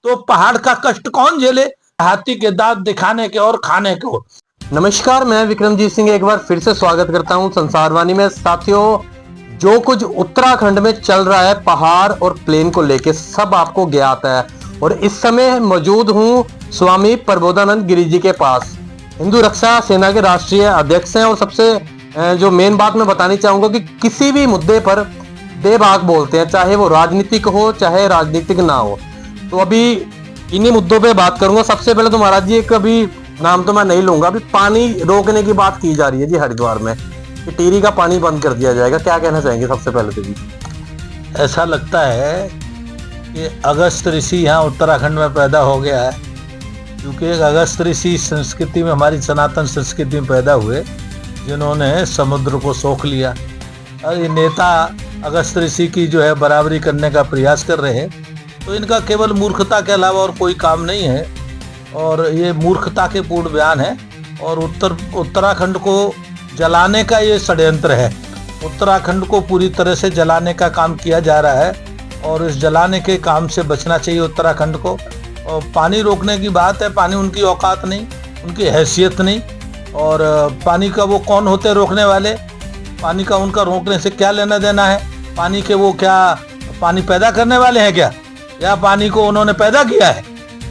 तो पहाड़ का कष्ट कौन झेले, हाथी के दांत दिखाने के और खाने को। नमस्कार, मैं विक्रमजीत सिंह एक बार फिर से स्वागत करता हूं संसारवाणी में। साथियों, जो कुछ उत्तराखंड में चल रहा है पहाड़ और प्लेन को लेके सब आपको ज्ञात है। और इस समय मौजूद हूं स्वामी प्रबोधानंद गिरी जी के पास। हिंदू रक्षा सेना के राष्ट्रीय अध्यक्ष हैं और सबसे जो मेन बात मैं बतानी चाहूंगा कि किसी भी मुद्दे पर बेबाक बोलते हैं, चाहे वो राजनीतिक हो चाहे राजनीतिक ना हो। तो अभी इन्हीं मुद्दों पे बात करूंगा। सबसे पहले तो महाराज जी, एक अभी नाम तो मैं नहीं लूंगा, अभी पानी रोकने की बात की जा रही है जी हरिद्वार में कि टिहरी का पानी बंद कर दिया जाएगा, क्या कहना चाहेंगे सबसे पहले तो जी? ऐसा लगता है कि अगस्त ऋषि यहाँ उत्तराखंड में पैदा हो गया है, क्योंकि एक अगस्त ऋषि संस्कृति में, हमारी सनातन संस्कृति में पैदा हुए, जिन्होंने समुद्र को सोख लिया। और ये नेता अगस्त ऋषि की जो है बराबरी करने का प्रयास कर रहे हैं, तो इनका केवल मूर्खता के अलावा और कोई काम नहीं है। और ये मूर्खता के पूर्ण बयान है। और उत्तराखंड को जलाने का ये षड्यंत्र है। उत्तराखंड को पूरी तरह से जलाने का काम किया जा रहा है और इस जलाने के काम से बचना चाहिए उत्तराखंड को। और पानी रोकने की बात है, पानी उनकी औकात नहीं, उनकी हैसियत नहीं। और पानी का वो कौन होते हैं रोकने वाले? पानी का उनका रोकने से क्या लेना देना है? पानी के वो क्या पानी पैदा करने वाले हैं क्या, या पानी को उन्होंने पैदा किया है?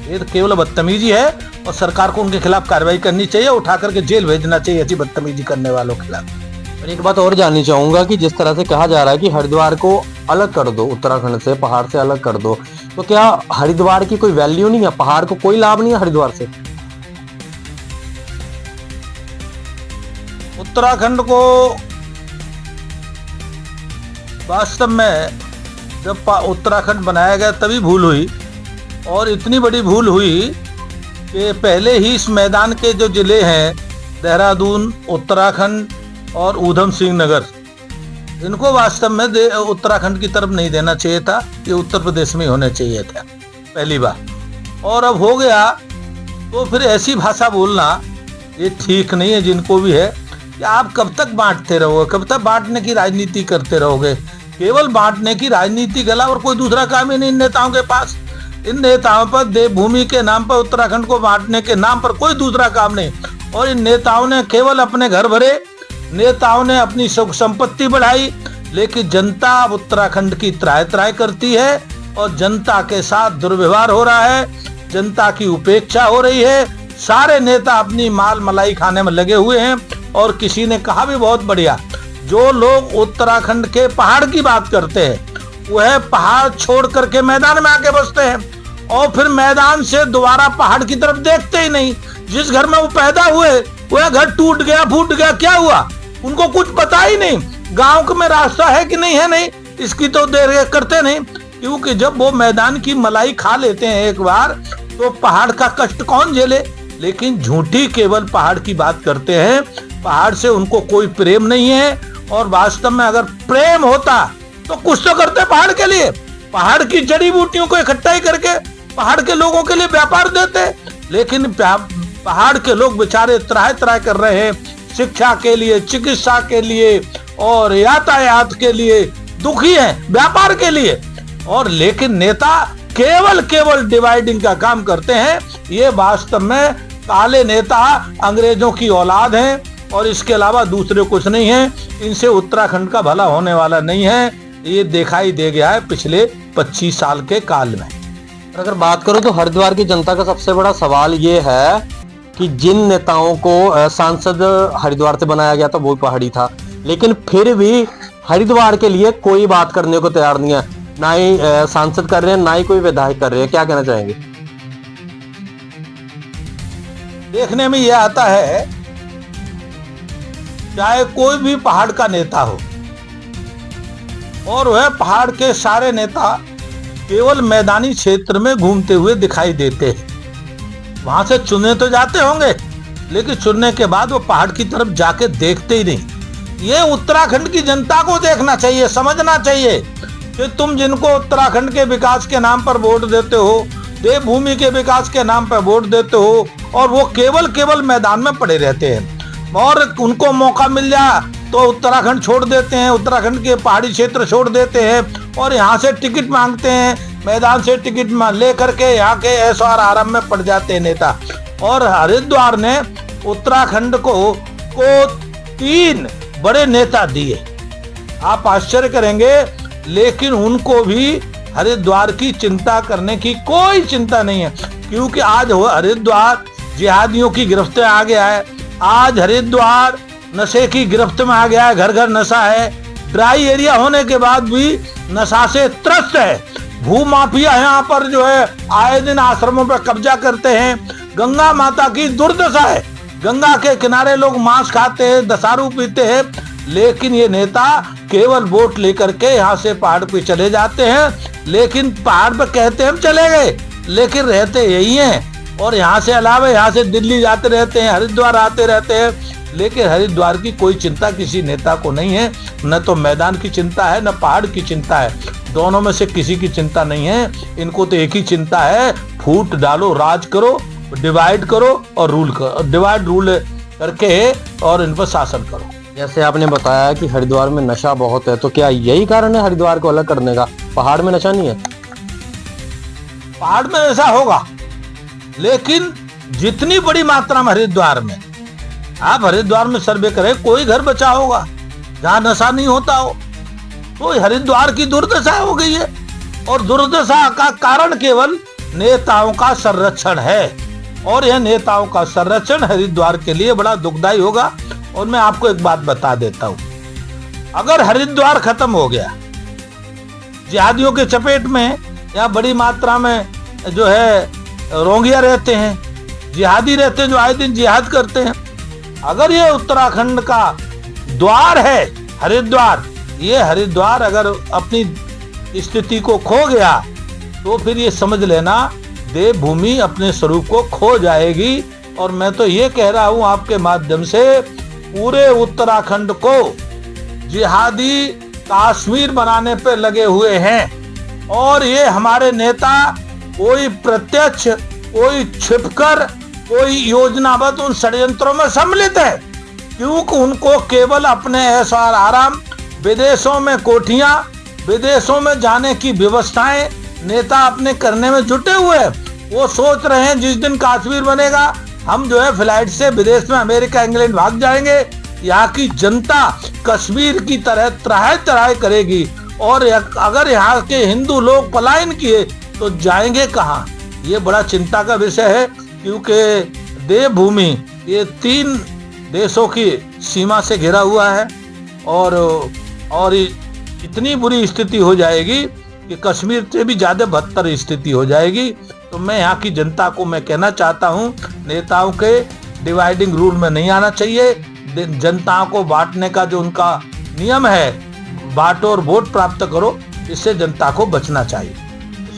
ये तो केवल बदतमीजी है और सरकार को उनके खिलाफ कार्रवाई करनी चाहिए, उठा करके जेल भेजना चाहिए ऐसी बदतमीजी करने वालों के खिलाफ। और एक बात और जाननी चाहूंगा कि जिस तरह से कहा जा रहा है कि हरिद्वार को अलग कर दो, उत्तराखंड से, पहाड़ से अलग कर दो, तो क्या हरिद्वार की कोई वैल्यू नहीं है? पहाड़ को कोई लाभ नहीं है हरिद्वार से? उत्तराखंड को वास्तव में जब उत्तराखंड बनाया गया तभी भूल हुई, और इतनी बड़ी भूल हुई कि पहले ही इस मैदान के जो जिले हैं, देहरादून, उत्तराखंड और ऊधम सिंह नगर, इनको वास्तव में उत्तराखंड की तरफ नहीं देना चाहिए था। ये उत्तर प्रदेश में होने चाहिए था पहली बार। और अब हो गया तो फिर ऐसी भाषा बोलना ये ठीक नहीं है। जिनको भी है कि आप कब तक बांटते रहोगे, कब तक बांटने की राजनीति करते रहोगे? केवल बांटने की राजनीति के अलावा और कोई दूसरा काम ही नहीं इन नेताओं के पास। इन नेताओं पर देवभूमि के नाम पर, उत्तराखंड को बांटने के नाम पर कोई दूसरा काम नहीं। और इन नेताओं ने केवल अपने घर भरे, नेताओं ने अपनी सुख संपत्ति बढ़ाई, लेकिन जनता उत्तराखंड की त्राय त्राय करती है और जनता के साथ दुर्व्यवहार हो रहा है, जनता की उपेक्षा हो रही है। सारे नेता अपनी माल मलाई खाने में लगे हुए हैं। और किसी ने कहा भी बहुत बढ़िया, जो लोग उत्तराखंड के पहाड़ की बात करते हैं वह पहाड़ छोड़ करके मैदान में आके बसते हैं और फिर मैदान से दोबारा पहाड़ की तरफ देखते ही नहीं। जिस घर में वो पैदा हुए वह घर टूट गया, फूट गया, क्या हुआ उनको कुछ पता ही नहीं। गांव में रास्ता है कि नहीं है, नहीं, इसकी तो देर करते नहीं, क्योंकि जब वो मैदान की मलाई खा लेते हैं एक बार तो पहाड़ का कष्ट कौन झेले। लेकिन झूठी केवल पहाड़ की बात करते हैं, पहाड़ से उनको कोई प्रेम नहीं है। और वास्तव में अगर प्रेम होता तो कुछ तो करते पहाड़ के लिए। पहाड़ की जड़ी बूटियों को इकट्ठा ही करके पहाड़ के लोगों के लिए व्यापार देते। लेकिन पहाड़ के लोग बेचारे त्राह त्राह कर रहे हैं शिक्षा के लिए, चिकित्सा के लिए और यातायात के लिए, दुखी हैं व्यापार के लिए। और लेकिन नेता केवल डिवाइडिंग का काम करते हैं। ये वास्तव में काले नेता अंग्रेजों की औलाद हैं और इसके अलावा दूसरे कुछ नहीं है। इनसे उत्तराखंड का भला होने वाला नहीं है, ये दिखाई दे गया है पिछले 25 साल के काल में। अगर बात करो तो हरिद्वार की जनता का सबसे बड़ा सवाल ये है कि जिन नेताओं को सांसद हरिद्वार से बनाया गया था वो पहाड़ी था, लेकिन फिर भी हरिद्वार के लिए कोई बात करने को तैयार नहीं है। ना ही सांसद कर रहे हैं, ना ही कोई विधायक कर रहे हैं। क्या कहना चाहेंगे? देखने में यह आता है, चाहे कोई भी पहाड़ का नेता हो और वह पहाड़ के सारे नेता केवल मैदानी क्षेत्र में घूमते हुए दिखाई देते हैं। वहां से चुने तो जाते होंगे, लेकिन चुनने के बाद वो पहाड़ की तरफ जाके देखते ही नहीं। ये उत्तराखंड की जनता को देखना चाहिए, समझना चाहिए कि तुम जिनको उत्तराखंड के विकास के नाम पर वोट देते हो, देवभूमि के विकास के नाम पर वोट देते हो, और वो केवल मैदान में पड़े रहते हैं। और उनको मौका मिल जाए तो उत्तराखंड छोड़ देते हैं, उत्तराखंड के पहाड़ी क्षेत्र छोड़ देते हैं और यहाँ से टिकट मांगते हैं, मैदान से टिकट लेकर के यहाँ के ऐशो आराम में पड़ जाते हैं नेता। और हरिद्वार ने उत्तराखंड को 3 बड़े नेता दिए। आप आश्चर्य करेंगे, लेकिन उनको भी हरिद्वार की चिंता करने की कोई चिंता नहीं है, क्योंकि आज हरिद्वार जिहादियों की गिरफ्त में आ गया है। आज हरिद्वार नशे की गिरफ्त में आ गया है, घर घर नशा है। ड्राई एरिया होने के बाद भी नशा से त्रस्त है। भू माफिया यहाँ पर जो है आए दिन आश्रमों पर कब्जा करते हैं। गंगा माता की दुर्दशा है। गंगा के किनारे लोग मांस खाते हैं, दसारू पीते हैं, लेकिन ये नेता केवल वोट लेकर के यहाँ से पहाड़ पे चले जाते हैं। लेकिन पहाड़ पे कहते हैं हम चले गए, लेकिन रहते यही हैं। और यहाँ से अलावा यहाँ से दिल्ली जाते रहते हैं, हरिद्वार आते रहते हैं, लेकिन हरिद्वार की कोई चिंता किसी नेता को नहीं है। न तो मैदान की चिंता है, न पहाड़ की चिंता है। दोनों में से किसी की चिंता नहीं है। इनको तो एक ही चिंता है, फूट डालो, राज करो, डिवाइड करो और रूल करो, डिवाइड रूल करके और इन पर शासन करो। जैसे आपने बताया कि हरिद्वार में नशा बहुत है, तो क्या यही कारण है हरिद्वार को अलग करने का? पहाड़ में नशा नहीं है? पहाड़ में ऐसा होगा, लेकिन जितनी बड़ी मात्रा में हरिद्वार में, आप हरिद्वार में सर्वे करें, कोई घर बचा होगा जहां नशा नहीं होता हो। तो हरिद्वार की दुर्दशा हो गई है, और दुर्दशा का कारण केवल नेताओं का संरक्षण है। और यह नेताओं का संरक्षण हरिद्वार के लिए बड़ा दुखदायी होगा। और मैं आपको एक बात बता देता हूं, अगर हरिद्वार खत्म हो गया, जिहादियों के चपेट में यहाँ बड़ी मात्रा में जो है रोंगिया रहते हैं, जिहादी रहते हैं जो आए दिन जिहाद करते हैं। अगर ये उत्तराखंड का द्वार है हरिद्वार, ये हरिद्वार अगर अपनी स्थिति को खो गया, तो फिर ये समझ लेना देवभूमि अपने स्वरूप को खो जाएगी। और मैं तो ये कह रहा हूं आपके माध्यम से, पूरे उत्तराखंड को जिहादी कश्मीर बनाने पे लगे हुए हैं। और ये हमारे नेता कोई प्रत्यक्ष, कोई छिपकर, कोई योजनाबद्ध उन षड्यंत्रों में सम्मिलित है, क्योंकि उनको केवल अपने ऐशो आराम, विदेशों में कोठियां, विदेशों में जाने की व्यवस्थाएं नेता अपने करने में जुटे हुए हैं। वो सोच रहे हैं जिस दिन कश्मीर बनेगा, हम जो है फ्लाइट से विदेश में अमेरिका, इंग्लैंड भाग जाएंगे। यहाँ की जनता कश्मीर की तरह त्राह त्राह करेगी। और अगर यहाँ के हिंदू लोग पलायन किए तो जाएंगे कहाँ? ये बड़ा चिंता का विषय है, क्योंकि देवभूमि ये 3 देशों की सीमा से घिरा हुआ है। और इतनी बुरी स्थिति हो जाएगी कि कश्मीर से भी ज्यादा बदतर स्थिति हो जाएगी। तो मैं यहाँ की जनता को मैं कहना चाहता हूँ, नेताओं के डिवाइडिंग रूल में नहीं आना चाहिए। जनता को बांटने का जो उनका नियम है, बांटो और वोट प्राप्त करो, इससे जनता को बचना चाहिए।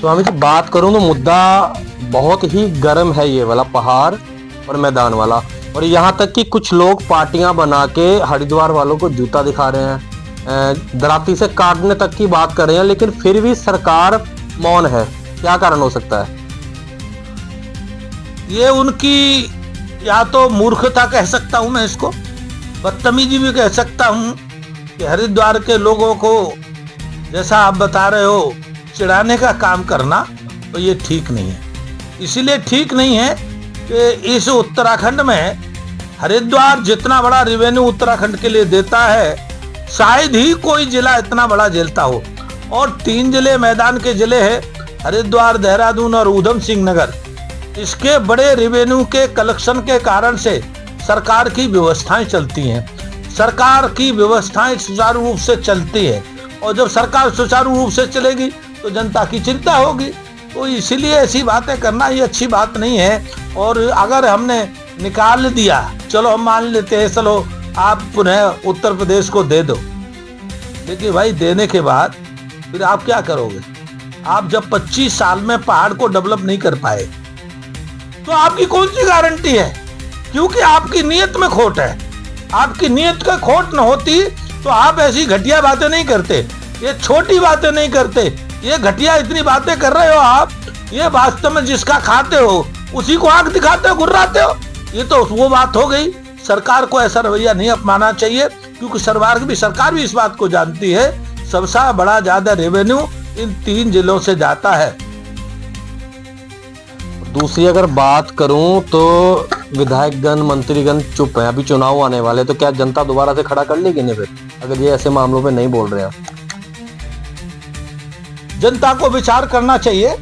स्वामी जी, बात करूं तो मुद्दा बहुत ही गर्म है, ये वाला पहाड़ और मैदान वाला। और यहाँ तक कि कुछ लोग पार्टियां बना के हरिद्वार वालों को जूता दिखा रहे हैं, दराती से काटने तक की बात कर रहे हैं, लेकिन फिर भी सरकार मौन है। क्या कारण हो सकता है? ये उनकी या तो मूर्खता कह सकता हूं मैं, इसको बदतमीजी भी कह सकता हूं कि हरिद्वार के लोगों को, जैसा आप बता रहे हो, चिढ़ाने का काम करना, तो ये ठीक नहीं है। इसीलिए ठीक नहीं है कि इस उत्तराखंड में हरिद्वार जितना बड़ा रेवेन्यू उत्तराखंड के लिए देता है, शायद ही कोई जिला इतना बड़ा झेलता हो। और 3 जिले मैदान के जिले हैं, हरिद्वार, देहरादून और ऊधम सिंह नगर। इसके बड़े रेवेन्यू के कलेक्शन के कारण से सरकार की व्यवस्थाएं चलती हैं। सरकार की व्यवस्थाएं सुचारू रूप से चलती है, और जब सरकार सुचारू रूप से चलेगी तो जनता की चिंता होगी। तो इसीलिए ऐसी बातें करना ये अच्छी बात नहीं है। और अगर हमने निकाल दिया, चलो हम मान लेते हैं, चलो आप पुनः उत्तर प्रदेश को दे दो, लेकिन भाई देने के बाद फिर आप क्या करोगे? आप जब 25 साल में पहाड़ को डेवलप नहीं कर पाए, तो आपकी कौन सी गारंटी है? क्योंकि आपकी नीयत में खोट है। आपकी नीयत का खोट न होती तो आप ऐसी घटिया बातें नहीं करते, ये छोटी बातें नहीं करते, ये घटिया इतनी बातें कर रहे हो आप। ये वास्तव में जिसका खाते हो उसी को आंख दिखाते हो, गुर्राते हो। ये तो वो बात हो गई। सरकार को ऐसा रवैया नहीं अपनाना चाहिए, क्योंकि सरकार भी इस बात को जानती है, सबसे बड़ा ज्यादा रेवेन्यू इन 3 जिलों से जाता है। दूसरी अगर बात करूं तो विधायकगण मंत्रीगण चुप हैं, अभी चुनाव आने वाले, तो क्या जनता दोबारा से खड़ा कर लेगी नहीं फिर, अगर ये ऐसे मामलों पे नहीं बोल रहे हैं? जनता को विचार करना चाहिए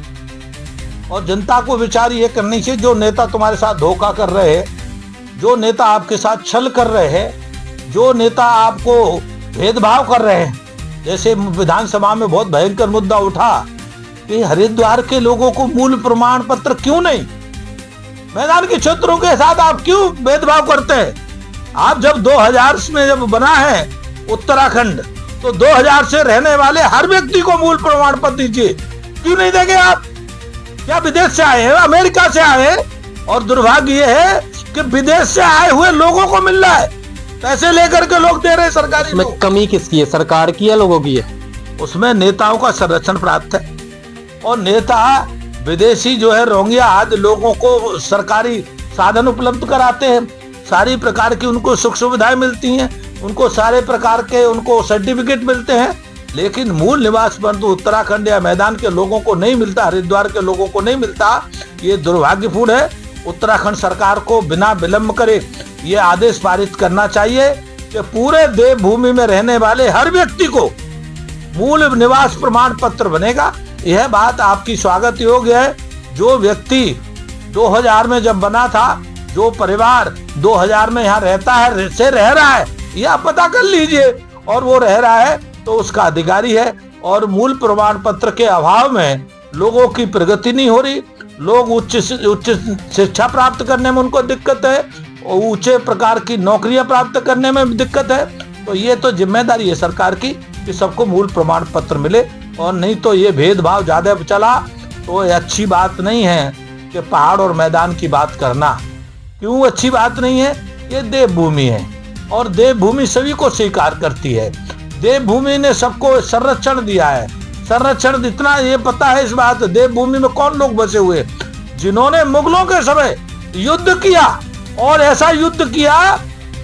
और जनता को विचार ये करनी चाहिए, जो नेता तुम्हारे साथ धोखा कर रहे हैं, जो नेता आपके साथ छल कर रहे हैं, जो नेता आपको भेदभाव कर रहे हैं। जैसे विधानसभा में बहुत भयंकर मुद्दा उठा कि हरिद्वार के लोगों को मूल प्रमाण पत्र क्यों नहीं, मैदान के क्षेत्रों के साथ आप क्यों भेदभाव करते हैं? आप जब 2000 में जब बना है उत्तराखंड, तो 2000 से रहने वाले हर व्यक्ति को मूल प्रमाण पत्र दीजिए, क्यों नहीं देंगे आप? क्या विदेश से आए हैं, अमेरिका से आए हैं? और दुर्भाग्य ये है कि विदेश से आए हुए लोगों को मिल रहा है, पैसे लेकर के लोग दे रहे हैं सरकारी। उसमें कमी किसकी है, सरकार की या लोगों की है? उसमें नेताओं का संरक्षण प्राप्त है, और नेता विदेशी जो है रोंगिया आदि लोगों को सरकारी साधन उपलब्ध कराते हैं, सारी प्रकार की उनको सुख सुविधाएं मिलती हैं, उनको सारे प्रकार के उनको सर्टिफिकेट मिलते हैं, लेकिन मूल निवास परंतु उत्तराखंड या मैदान के लोगों को नहीं मिलता, हरिद्वार के लोगों को नहीं मिलता। ये दुर्भाग्यपूर्ण है। उत्तराखंड सरकार को बिना विलंब करे ये आदेश पारित करना चाहिए कि पूरे देवभूमि में रहने वाले हर व्यक्ति को मूल निवास प्रमाण पत्र बनेगा। यह बात आपकी स्वागत योग्य है। जो व्यक्ति 2000 में जब बना था, जो परिवार 2000 में यहाँ रहता है से रह रहा है, यह पता कर लीजिए, और वो रह रहा है तो उसका अधिकारी है। और मूल प्रमाण पत्र के अभाव में लोगों की प्रगति नहीं हो रही, लोग उच्च शिक्षा प्राप्त करने में उनको दिक्कत है, और ऊंचे प्रकार की नौकरियां प्राप्त करने में दिक्कत है। तो ये तो जिम्मेदारी है सरकार की कि सबको मूल प्रमाण पत्र मिले, और नहीं तो ये भेदभाव ज्यादा चला तो ये अच्छी बात नहीं है कि पहाड़ और मैदान की बात करना। क्यों अच्छी बात नहीं है? ये देवभूमि है और देवभूमि सभी को स्वीकार करती है। देवभूमि ने सबको संरक्षण दिया है। संरक्षण इतना ये पता है इस बात, देवभूमि में कौन लोग बसे हुए, जिन्होंने मुगलों के समय युद्ध किया, और ऐसा युद्ध किया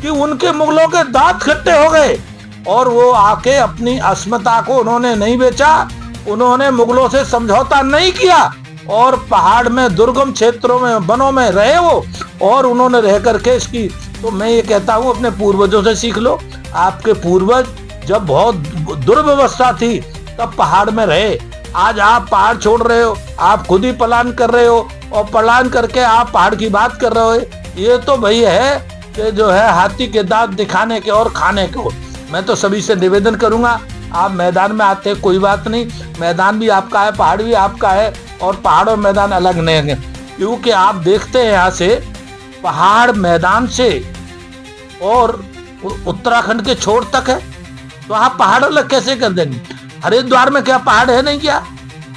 कि उनके मुगलों के दांत खट्टे हो गए, और वो आके अपनी अस्मिता को उन्होंने नहीं बेचा, उन्होंने मुगलों से समझौता नहीं किया, और पहाड़ में दुर्गम क्षेत्रों में वनों में रहे वो, और उन्होंने रह करके इसकी, तो मैं ये कहता हूँ अपने पूर्वजों से सीख लो। आपके पूर्वज जब बहुत दुर्व्यवस्था थी तब पहाड़ में रहे, आज आप पहाड़ छोड़ रहे हो, आप खुद ही पलायन कर रहे हो, और पलायन करके आप पहाड़ की बात कर रहे हो। ये तो भाई है कि जो है हाथी के दांत दिखाने के और खाने के। मैं तो सभी से निवेदन करूंगा, आप मैदान में आते हैं कोई बात नहीं, मैदान भी आपका है, पहाड़ भी आपका है, और पहाड़ और मैदान अलग नहीं है। क्योंकि आप देखते हैं यहाँ से पहाड़ मैदान से और उत्तराखंड के छोर तक है, तो आप पहाड़ अलग कैसे कर देंगे? हरिद्वार में क्या पहाड़ है नहीं क्या?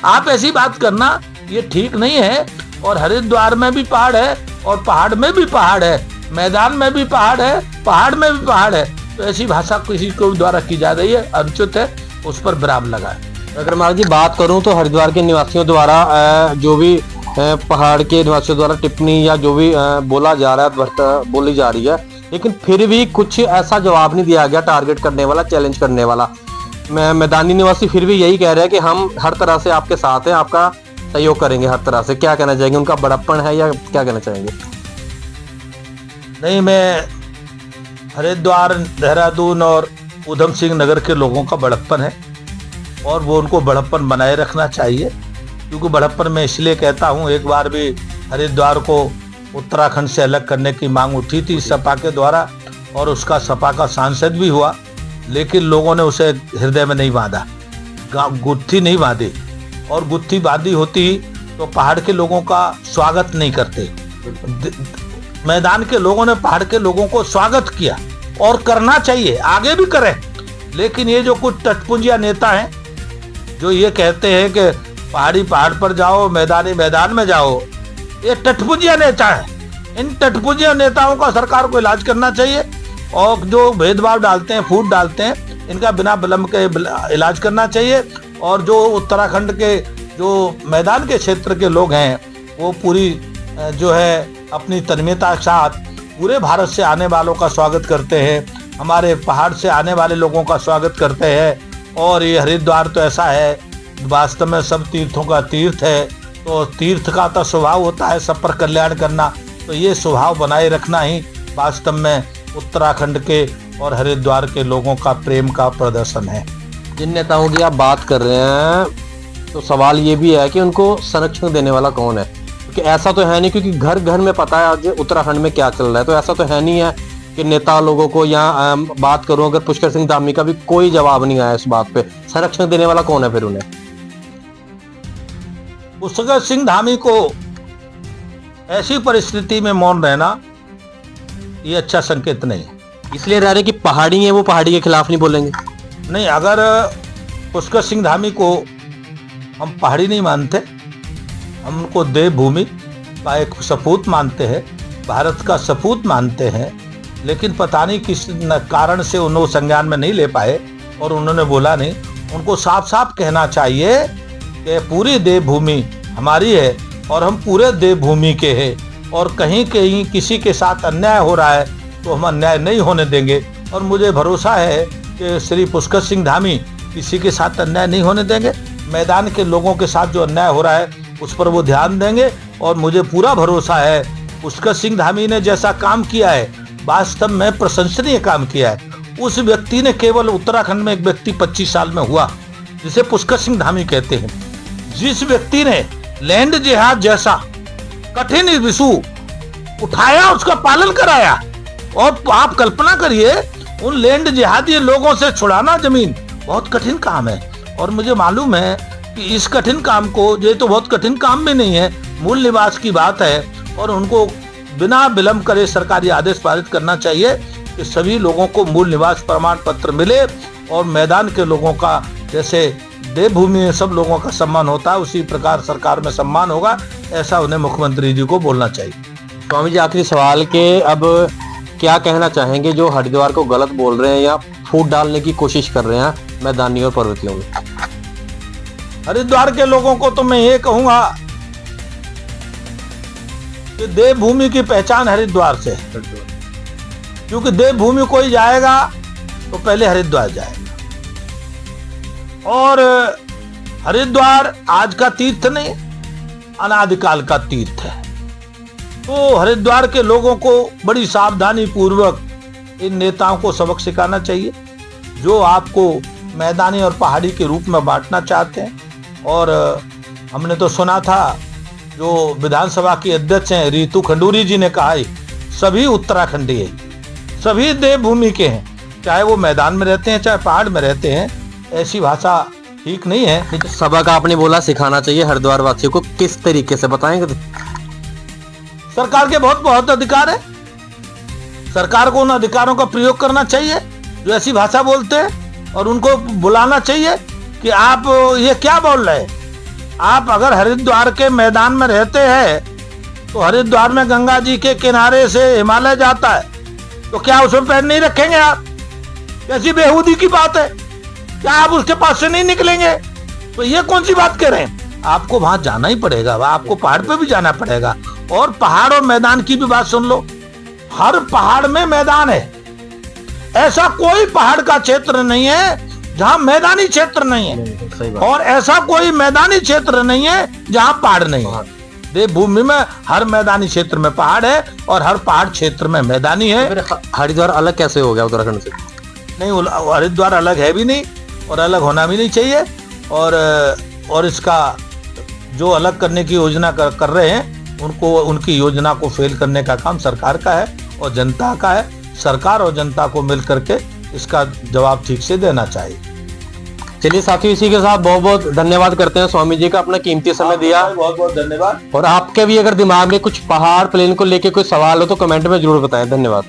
आप ऐसी बात करना ये ठीक नहीं है। और हरिद्वार में भी पहाड़ है, और पहाड़ में भी पहाड़ है, मैदान में भी पहाड़ है, पहाड़ में भी पहाड़ है। तो ऐसी भाषा किसी को द्वारा की जा रही है, अनुचित है, उस पर विराम लगाए। अगर मान जी बात करूं तो हरिद्वार के निवासियों द्वारा जो भी पहाड़ के निवासियों द्वारा टिप्पणी या जो भी बोला जा रहा है, बोली जा रही है, लेकिन फिर भी कुछ ऐसा जवाब नहीं दिया गया टारगेट करने वाला, चैलेंज करने वाला। मैदानी निवासी फिर भी यही कह रहे हैं कि हम हर तरह से आपके साथ हैं, आपका सहयोग करेंगे हर तरह से। क्या कहना चाहेंगे? उनका बड़प्पन है या क्या कहना चाहेंगे? नहीं, मैं हरिद्वार, देहरादून और ऊधम सिंह नगर के लोगों का बड़प्पन है, और वो उनको बड़प्पन बनाए रखना चाहिए। क्योंकि बड़प्पन मैं इसलिए कहता हूँ, एक बार भी हरिद्वार को उत्तराखंड से अलग करने की मांग उठी थी सपा के द्वारा, और उसका सपा का सांसद भी हुआ, लेकिन लोगों ने उसे हृदय में नहीं बांधा, गुत्थी नहीं बांधी, और गुत्थी बांधी होती तो पहाड़ के लोगों का स्वागत नहीं करते। मैदान के लोगों ने पहाड़ के लोगों को स्वागत किया, और करना चाहिए, आगे भी करें। लेकिन ये जो कुछ टटपुंजिया नेता हैं जो ये कहते हैं कि पहाड़ी पहाड़ पर जाओ, मैदानी मैदान में जाओ, ये टटपुंजिया नेता है। इन टटपुंजिया नेताओं का सरकार को इलाज करना चाहिए, और जो भेदभाव डालते हैं, फूट डालते हैं, इनका बिना विलंब के इलाज करना चाहिए। और जो उत्तराखंड के जो मैदान के क्षेत्र के लोग हैं, वो पूरी जो है अपनी तन्मयता के साथ पूरे भारत से आने वालों का स्वागत करते हैं, हमारे पहाड़ से आने वाले लोगों का स्वागत करते हैं। और ये हरिद्वार तो ऐसा है, वास्तव में सब तीर्थों का तीर्थ है, तो तीर्थ का तो स्वभाव होता है सब पर कल्याण करना, तो ये स्वभाव बनाए रखना ही वास्तव में उत्तराखंड के और हरिद्वार के लोगों का प्रेम का प्रदर्शन है। जिन नेताओं की आप बात कर रहे हैं तो सवाल ये भी है कि उनको संरक्षण देने वाला कौन है, क्योंकि ऐसा तो है नहीं, क्योंकि घर घर में पता है आज उत्तराखंड में क्या चल रहा है। तो ऐसा तो है नहीं है कि नेता लोगों को, यहाँ बात करूं अगर पुष्कर सिंह धामी का भी कोई जवाब नहीं आया इस बात पे, संरक्षण देने वाला कौन है फिर उन्हें? पुष्कर सिंह धामी को ऐसी परिस्थिति में मौन रहना ये अच्छा संकेत नहीं है। इसलिए रह रहे कि पहाड़ी है, वो पहाड़ी के खिलाफ नहीं बोलेंगे। नहीं, अगर पुष्कर सिंह धामी को हम पहाड़ी नहीं मानते, हम उनको देवभूमि का एक सपूत मानते हैं, भारत का सपूत मानते हैं, लेकिन पता नहीं किस कारण से उन्होंने संज्ञान में नहीं ले पाए और उन्होंने बोला नहीं। उनको साफ साफ कहना चाहिए कि पूरी देवभूमि हमारी है और हम पूरे देवभूमि के हैं, और कहीं कहीं किसी के साथ अन्याय हो रहा है तो हम अन्याय नहीं होने देंगे। और मुझे भरोसा है कि श्री पुष्कर सिंह धामी किसी के साथ अन्याय नहीं होने देंगे। मैदान के लोगों के साथ जो अन्याय हो रहा है उस पर वो ध्यान देंगे, और मुझे पूरा भरोसा है पुष्कर सिंह धामी ने जैसा काम किया है वास्तव में प्रशंसनीय काम किया है। उस व्यक्ति ने केवल उत्तराखंड में एक व्यक्ति 25 साल में हुआ जिसे पुष्कर सिंह धामी कहते हैं, जिस व्यक्ति ने लैंड जिहाद जैसा कठिन विषय उठाया, उसका पालन कराया। और आप कल्पना करिए उन लैंड जिहादी लोगों से छुड़ाना जमीन बहुत कठिन काम है, और मुझे मालूम है कि इस कठिन काम को, ये तो बहुत कठिन काम भी नहीं है, मूल निवास की बात है, और उनको बिना विलंब करे सरकारी आदेश पारित करना चाहिए कि सभी लोगों को मूल निवास प्रमाण पत्र मिले, और मैदान के लोगों का जैसे देवभूमि में सब लोगों का सम्मान होता है उसी प्रकार सरकार में सम्मान होगा, ऐसा उन्हें मुख्यमंत्री जी को बोलना चाहिए। स्वामी जी, आखिरी सवाल के अब क्या कहना चाहेंगे जो हरिद्वार को गलत बोल रहे हैं या फूट डालने की कोशिश कर रहे हैं मैदानी और पर्वतियों में? हरिद्वार के लोगों को तो मैं ये कहूंगा कि देवभूमि की पहचान हरिद्वार से है, क्योंकि देवभूमि कोई जाएगा तो पहले हरिद्वार जाएगा, और हरिद्वार आज का तीर्थ नहीं, अनादिकाल का तीर्थ है। तो हरिद्वार के लोगों को बड़ी सावधानी पूर्वक इन नेताओं को सबक सिखाना चाहिए जो आपको मैदानी और पहाड़ी के रूप में बांटना चाहते हैं। और हमने तो सुना था जो विधानसभा की अध्यक्ष हैं रीतू खंडूरी जी ने कहा है सभी उत्तराखंडी है, सभी देवभूमि के हैं, चाहे वो मैदान में रहते हैं चाहे पहाड़ में रहते हैं। ऐसी भाषा ठीक नहीं है। सबक आपने बोला सिखाना चाहिए हरिद्वार वासियों को, किस तरीके से बताएंगे? सरकार के बहुत बहुत अधिकार है, सरकार को उन अधिकारों का प्रयोग करना चाहिए जो ऐसी भाषा बोलते हैं, और उनको बुलाना चाहिए कि आप ये क्या बोल रहे हैं। आप अगर हरिद्वार के मैदान में रहते हैं तो हरिद्वार में गंगा जी के किनारे से हिमालय जाता है, तो क्या उसमें पैर नहीं रखेंगे आप? कैसी बेहूदी की बात है, क्या आप उसके पास से नहीं निकलेंगे? तो ये कौन सी बात कह रहे हैं? आपको वहां जाना ही पड़ेगा, आपको पहाड़ पे भी जाना पड़ेगा। और पहाड़ और मैदान की भी बात सुन लो, हर पहाड़ में मैदान है, ऐसा कोई पहाड़ का क्षेत्र नहीं है जहां मैदानी क्षेत्र नहीं है, और ऐसा कोई मैदानी क्षेत्र नहीं है जहां पहाड़ नहीं है। देवभूमि में हर मैदानी क्षेत्र में पहाड़ है और हर पहाड़ क्षेत्र में मैदानी है। हरिद्वार अलग कैसे हो गया उत्तराखंड से? नहीं, हरिद्वार अलग है भी नहीं और अलग होना भी नहीं चाहिए। और इसका जो अलग करने की योजना कर रहे हैं उनको, उनकी योजना को फेल करने का काम सरकार का है और जनता का है। सरकार और जनता को मिल करके इसका जवाब ठीक से देना चाहिए। चलिए साथियों, इसी के साथ बहुत बहुत धन्यवाद करते हैं स्वामी जी का, अपना कीमती समय दिया। बहुत बहुत धन्यवाद। और आपके भी अगर दिमाग में कुछ पहाड़ प्लेन को लेके कोई सवाल हो तो कमेंट में जरूर बताएं। धन्यवाद।